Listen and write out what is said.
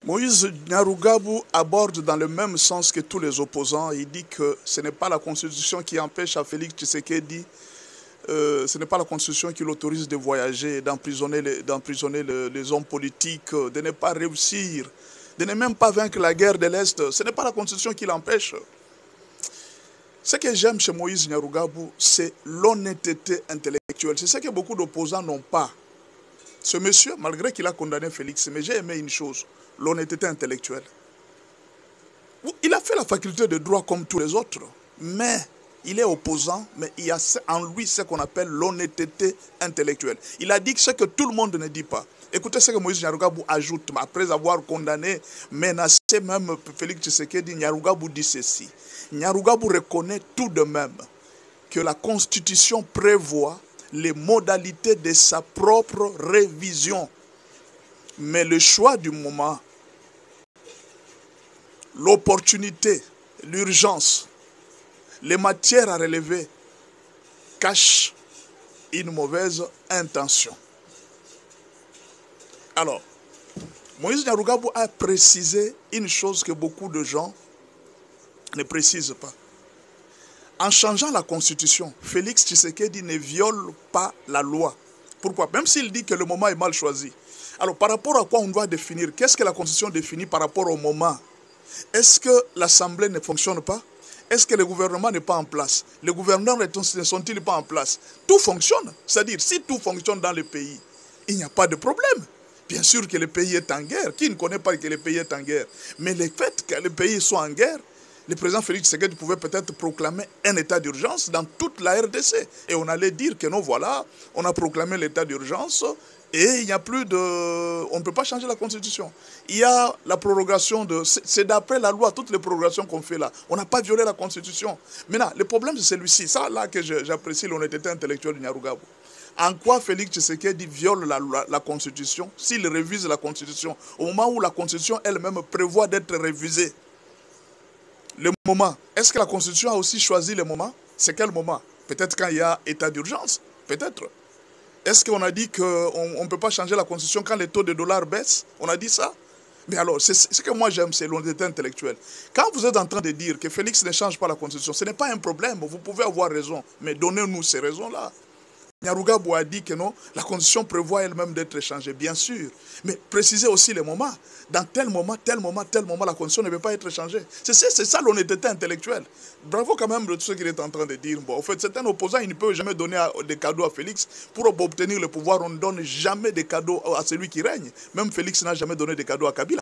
Moïse Nyarugabo aborde dans le même sens que tous les opposants. Il dit que ce n'est pas la constitution qui empêche à Félix Tshisekedi, ce n'est pas la constitution qui l'autorise de voyager, d'emprisonner les hommes politiques, de ne pas réussir, de ne même pas vaincre la guerre de l'Est. Ce n'est pas la constitution qui l'empêche. Ce que j'aime chez Moïse Nyarugabo, c'est l'honnêteté intellectuelle. C'est ce que beaucoup d'opposants n'ont pas. Ce monsieur, malgré qu'il a condamné Félix, mais j'ai aimé une chose, l'honnêteté intellectuelle. Il a fait la faculté de droit comme tous les autres, mais il est opposant, mais il y a en lui ce qu'on appelle l'honnêteté intellectuelle. Il a dit ce que tout le monde ne dit pas. Écoutez ce que Moïse Nyarugabo ajoute, après avoir condamné, menacé même Félix Tshisekedi, Nyarugabo dit ceci. Nyarugabo reconnaît tout de même que la Constitution prévoit les modalités de sa propre révision. Mais le choix du moment, l'opportunité, l'urgence, les matières à relever cachent une mauvaise intention. Alors, Moïse Nyarugabo a précisé une chose que beaucoup de gens ne précisent pas. En changeant la constitution, Félix Tshisekedi ne viole pas la loi. Pourquoi? Même s'il dit que le moment est mal choisi. Alors, par rapport à quoi on doit définir? Qu'est-ce que la constitution définit par rapport au moment? Est-ce que l'Assemblée ne fonctionne pas? Est-ce que le gouvernement n'est pas en place? Les gouverneurs ne sont-ils pas en place? Tout fonctionne. C'est-à-dire, si tout fonctionne dans le pays, il n'y a pas de problème. Bien sûr que le pays est en guerre. Qui ne connaît pas que le pays est en guerre? Mais le fait que le pays soit en guerre, le président Félix Tshisekedi pouvait peut-être proclamer un état d'urgence dans toute la RDC. Et on allait dire que non, voilà, on a proclamé l'état d'urgence et il n'y a plus de... On ne peut pas changer la constitution. Il y a la prorogation de... C'est d'après la loi, toutes les prorogations qu'on fait là. On n'a pas violé la constitution. Maintenant, le problème c'est celui-ci. Ça là que j'apprécie l'honnêteté intellectuelle de Nyarugabo. En quoi Félix Tshisekedi viole la constitution s'il révise la constitution au moment où la constitution elle-même prévoit d'être révisée? Le moment, est-ce que la Constitution a aussi choisi le moment? C'est quel moment? Peut-être quand il y a état d'urgence, peut-être. Est-ce qu'on a dit qu'on ne peut pas changer la Constitution quand les taux de dollars baissent? On a dit ça? Mais alors, ce que moi j'aime, c'est l'honnêteté intellectuelle. Quand vous êtes en train de dire que Félix ne change pas la Constitution, ce n'est pas un problème, vous pouvez avoir raison, mais donnez-nous ces raisons-là. Nyarugabo a dit que non, la Constitution prévoit elle-même d'être changée, bien sûr. Mais précisez aussi les moments. Dans tel moment, tel moment, tel moment, la Constitution ne peut pas être changée. C'est ça l'honnêteté intellectuelle. Bravo quand même de tout ce qu'il est en train de dire. Bon, en fait, c'est un opposant, il ne peut jamais donner des cadeaux à Félix. Pour obtenir le pouvoir, on ne donne jamais des cadeaux à celui qui règne. Même Félix n'a jamais donné des cadeaux à Kabila.